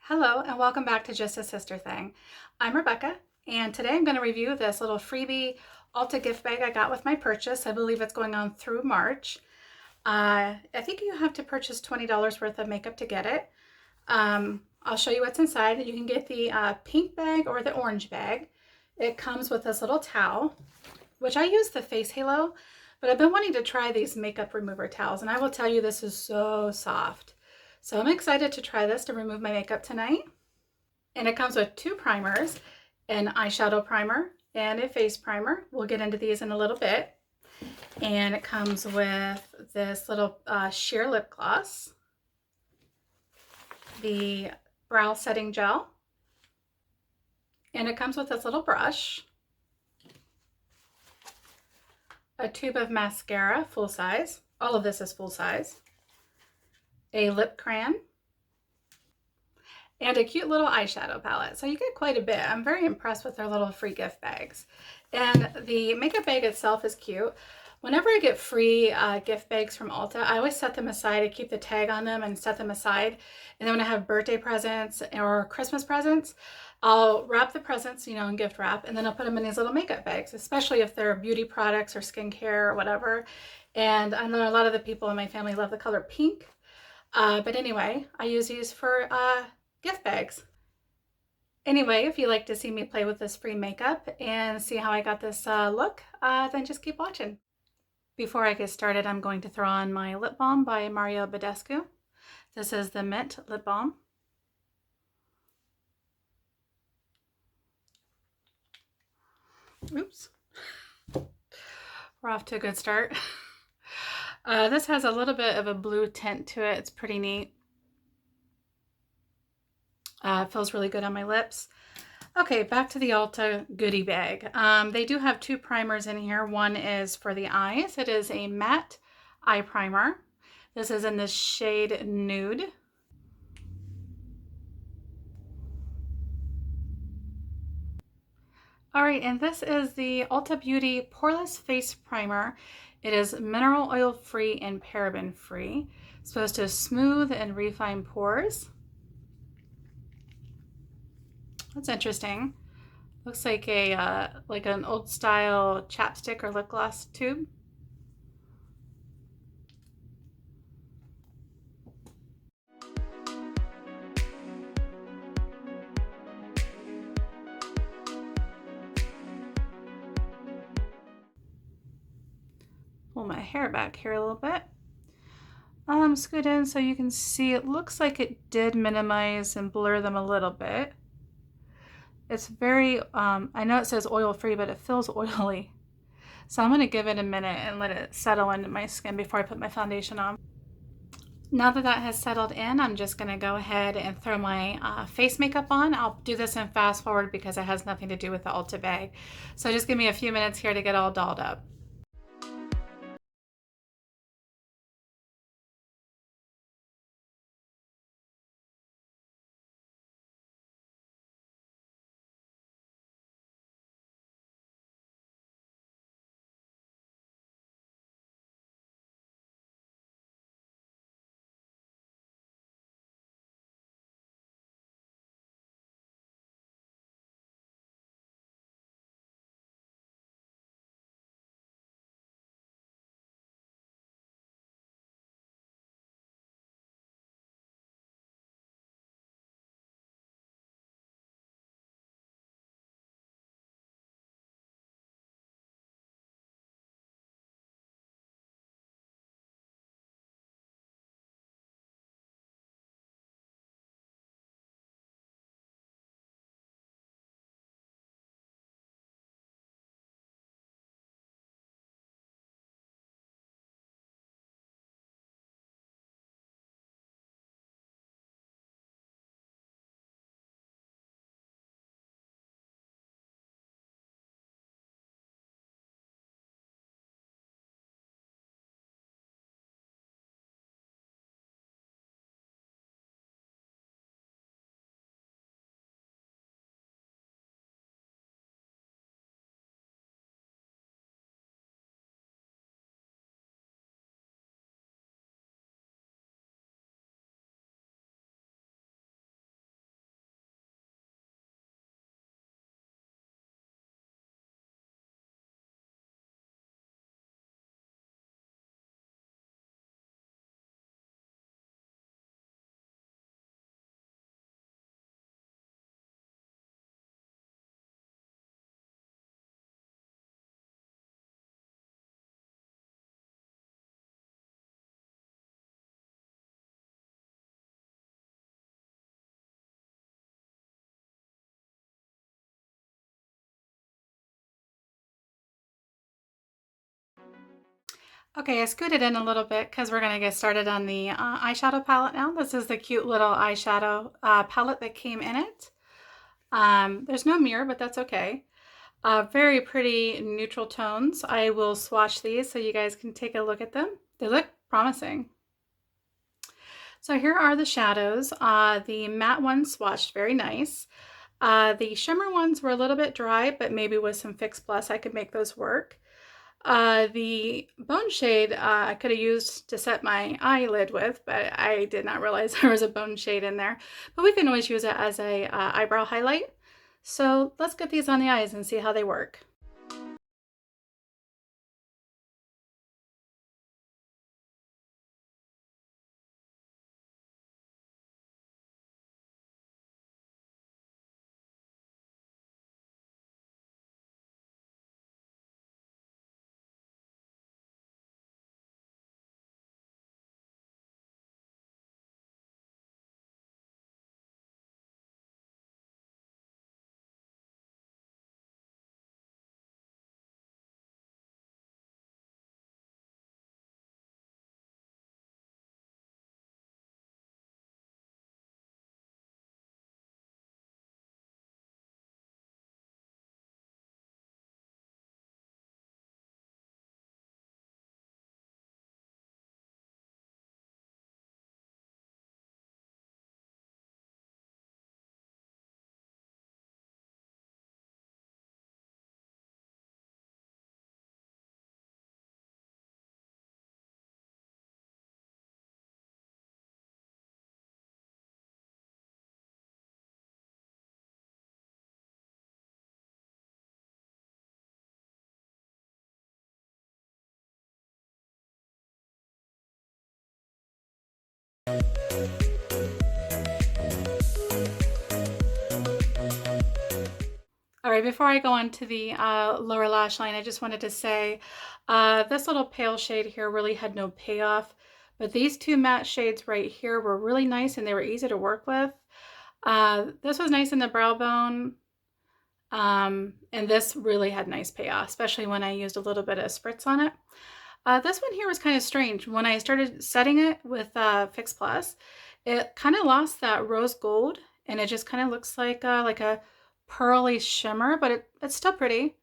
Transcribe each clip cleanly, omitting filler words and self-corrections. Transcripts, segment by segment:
Hello and welcome back to Just a Sister Thing. I'm Rebecca and today I'm going to review this little freebie Ulta gift bag I got with my purchase. I believe it's going on through March. I think you have to purchase $20 worth of makeup to get it. I'll show you what's inside. You can get the pink bag or the orange bag. It comes with this little towel, which I use the face halo, but I've been wanting to try these makeup remover towels and I will tell you this is so soft. So I'm excited to try this to remove my makeup tonight. And it comes with two primers, an eyeshadow primer and a face primer. We'll get into these in a little bit. And it comes with this little sheer lip gloss, the brow setting gel, and it comes with this little brush, a tube of mascara, full size. All of this is full size. A lip crayon, and a cute little eyeshadow palette. So you get quite a bit. I'm very impressed with their little free gift bags. And the makeup bag itself is cute. Whenever I get free gift bags from Ulta, I always set them aside. I keep the tag on them and set them aside. And then when I have birthday presents or Christmas presents, I'll wrap the presents, in gift wrap, and then I'll put them in these little makeup bags, especially if they're beauty products or skincare or whatever. And I know a lot of the people in my family love the color pink. But anyway, I use these for gift bags. Anyway, if you like to see me play with this free makeup and see how I got this look, then just keep watching. Before I get started, I'm going to throw on my lip balm by Mario Badescu. This is the Mint Lip Balm. Oops. We're off to a good start. This has a little bit of a blue tint to it. It's pretty neat. It feels really good on my lips. Okay, back to the Ulta goodie bag. They do have two primers in here. One is for the eyes. It is a matte eye primer. This is in the shade Nude. All right, and this is the Ulta Beauty Poreless Face Primer. It is mineral oil free and paraben free. It's supposed to smooth and refine pores. That's interesting. Looks like like an old style chapstick or lip gloss tube. Pull my hair back here a little bit. Scoot in so you can see it looks like it did minimize and blur them a little bit. It's very, I know it says oil free, but it feels oily. So I'm going to give it a minute and let it settle into my skin before I put my foundation on. Now that that has settled in, I'm just going to go ahead and throw my face makeup on. I'll do this in fast forward because it has nothing to do with the Ulta bag. So just give me a few minutes here to get all dolled up. Okay, I scooted in a little bit because we're going to get started on the eyeshadow palette now. This is the cute little eyeshadow palette that came in it. There's no mirror, but that's okay. Very pretty neutral tones. I will swatch these so you guys can take a look at them. They look promising. So here are the shadows. The matte ones swatched very nice. The shimmer ones were a little bit dry, but maybe with some Fix Plus I could make those work. The bone shade I could have used to set my eyelid with, but I did not realize there was a bone shade in there. But we can always use it as a eyebrow highlight. So let's get these on the eyes and see how they work. All right, before I go on to the lower lash line, I just wanted to say this little pale shade here really had no payoff, but these two matte shades right here were really nice and they were easy to work with. This was nice in the brow bone, and this really had nice payoff, especially when I used a little bit of spritz on it. This one here was kind of strange. When I started setting it with Fix Plus, it kind of lost that rose gold, and it just kind of looks like a pearly shimmer, but it's still pretty.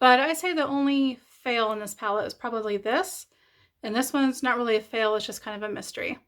But I'd say the only fail in this palette is probably this, and this one's not really a fail, it's just kind of a mystery.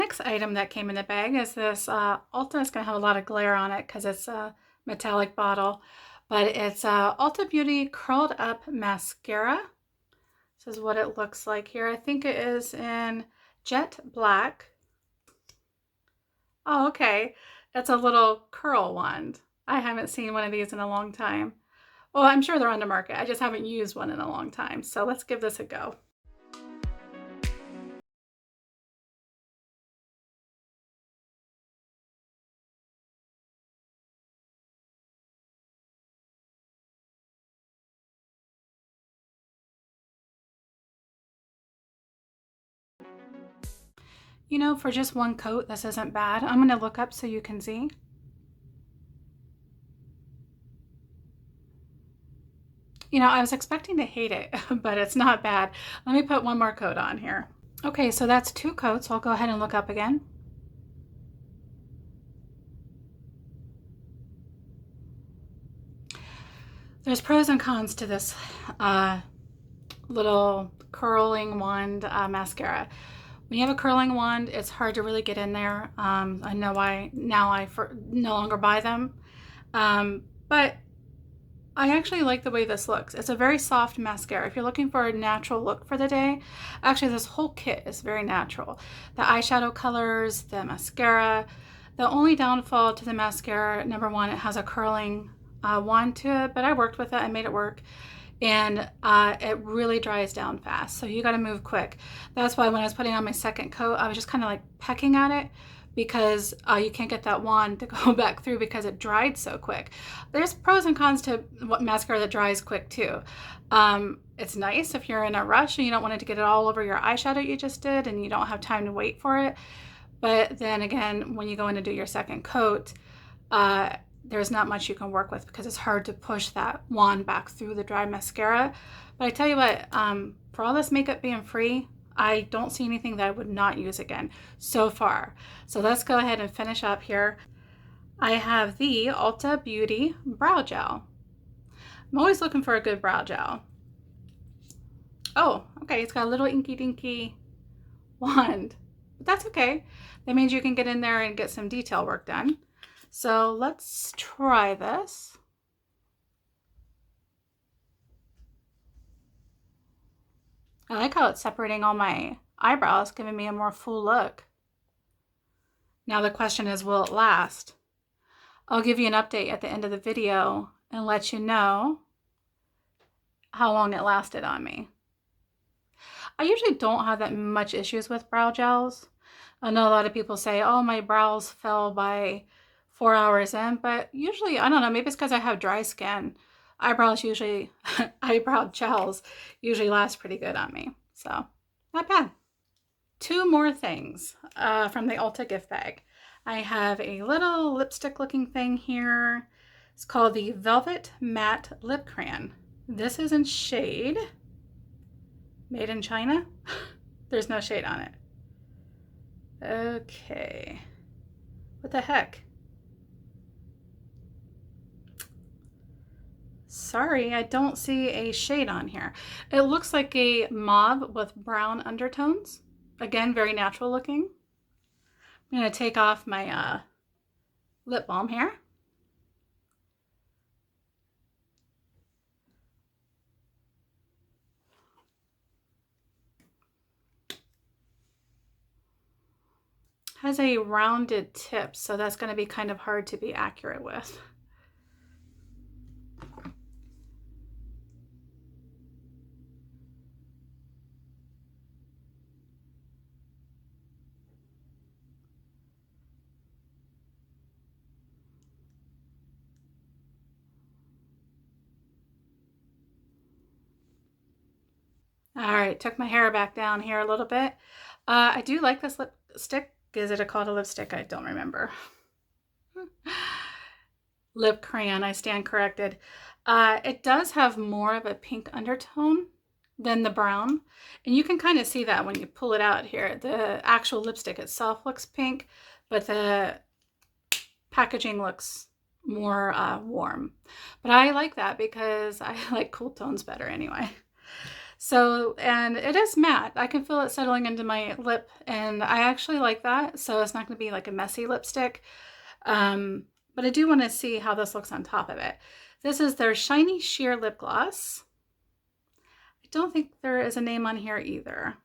Next item that came in the bag is this Ulta. It's going to have a lot of glare on it because it's a metallic bottle, but it's Ulta Beauty Curled Up Mascara. This is what it looks like here. I think it is in jet black. Oh, okay. It's a little curl wand. I haven't seen one of these in a long time. Well, I'm sure they're on the market. I just haven't used one in a long time. So let's give this a go. You know, for just one coat, this isn't bad. I'm going to look up so you can see. You know, I was expecting to hate it, but it's not bad. Let me put one more coat on here. Okay, so that's two coats. I'll go ahead and look up again. There's pros and cons to this little curling wand mascara. When you have a curling wand, it's hard to really get in there. I know why now I no longer buy them. But I actually like the way this looks. It's a very soft mascara. If you're looking for a natural look for the day, actually this whole kit is very natural. The eyeshadow colors, the mascara. The only downfall to the mascara, number one, it has a curling wand to it, but I worked with it. I made it work. And it really dries down fast. So you got to move quick. That's why when I was putting on my second coat, I was just kind of like pecking at it because you can't get that wand to go back through because it dried so quick. There's pros and cons to mascara that dries quick too. It's nice if you're in a rush and you don't want it to get it all over your eyeshadow you just did and you don't have time to wait for it. But then again, when you go in to do your second coat, there's not much you can work with because it's hard to push that wand back through the dry mascara. But I tell you what, for all this makeup being free, I don't see anything that I would not use again so far. So let's go ahead and finish up here. I have the Ulta Beauty Brow Gel. I'm always looking for a good brow gel. Oh, okay, it's got a little inky dinky wand, but that's okay. That means you can get in there and get some detail work done. So let's try this. I like how it's separating all my eyebrows, giving me a more full look. Now the question is, will it last? I'll give you an update at the end of the video and let you know how long it lasted on me. I usually don't have that much issues with brow gels. I know a lot of people say, oh, my brows fell by 4 hours in, but usually, I don't know, maybe it's because I have dry skin. Eyebrow gels usually last pretty good on me. So, not bad. Two more things from the Ulta gift bag. I have a little lipstick looking thing here. It's called the Velvet Matte Lip Crayon. This is in shade Made in China. There's no shade on it. Okay. What the heck? Sorry, I don't see a shade on here. It looks like a mauve with brown undertones. Again, very natural looking. I'm going to take off my lip balm here. Has a rounded tip, so that's going to be kind of hard to be accurate with. All right, took my hair back down here a little bit. I do like this lipstick. Is it called a lipstick? I don't remember. Lip crayon, I stand corrected. It does have more of a pink undertone than the brown. And you can kind of see that when you pull it out here. The actual lipstick itself looks pink, but the packaging looks more warm. But I like that because I like cool tones better anyway. So, and it is matte. I can feel it settling into my lip, and I actually like that. So it's not going to be like a messy lipstick. But I do want to see how this looks on top of it. This is their Shiny Sheer Lip Gloss. I don't think there is a name on here either.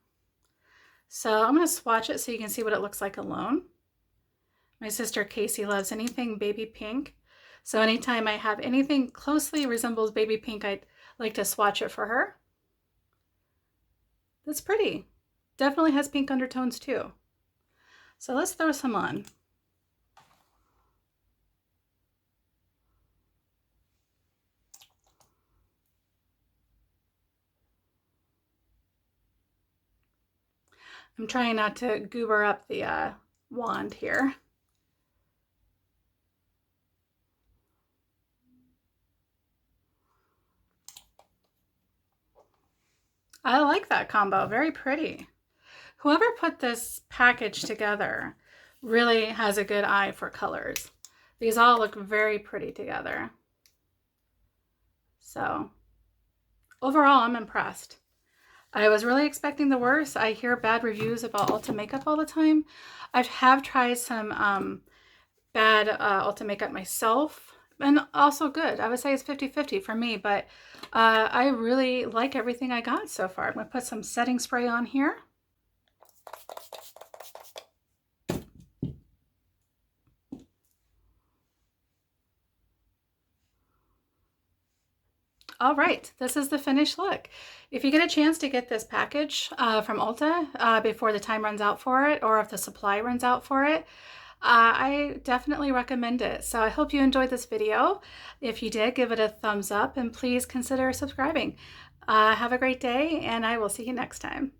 So I'm going to swatch it so you can see what it looks like alone. My sister Casey loves anything baby pink. So anytime I have anything closely resembles baby pink, I'd like to swatch it for her. That's pretty. Definitely has pink undertones too. So let's throw some on. I'm trying not to goober up the wand here. I like that combo, very pretty. Whoever put this package together really has a good eye for colors. These all look very pretty together. So overall, I'm impressed. I was really expecting the worst. I hear bad reviews about Ulta makeup all the time. I have tried some bad Ulta makeup myself, and also good. I would say it's 50-50 for me, but I really like everything I got so far. I'm going to put some setting spray on here. All right, this is the finished look. If you get a chance to get this package from Ulta before the time runs out for it, or if the supply runs out for it, I definitely recommend it. So I hope you enjoyed this video. If you did, give it a thumbs up and please consider subscribing. Have a great day, and I will see you next time.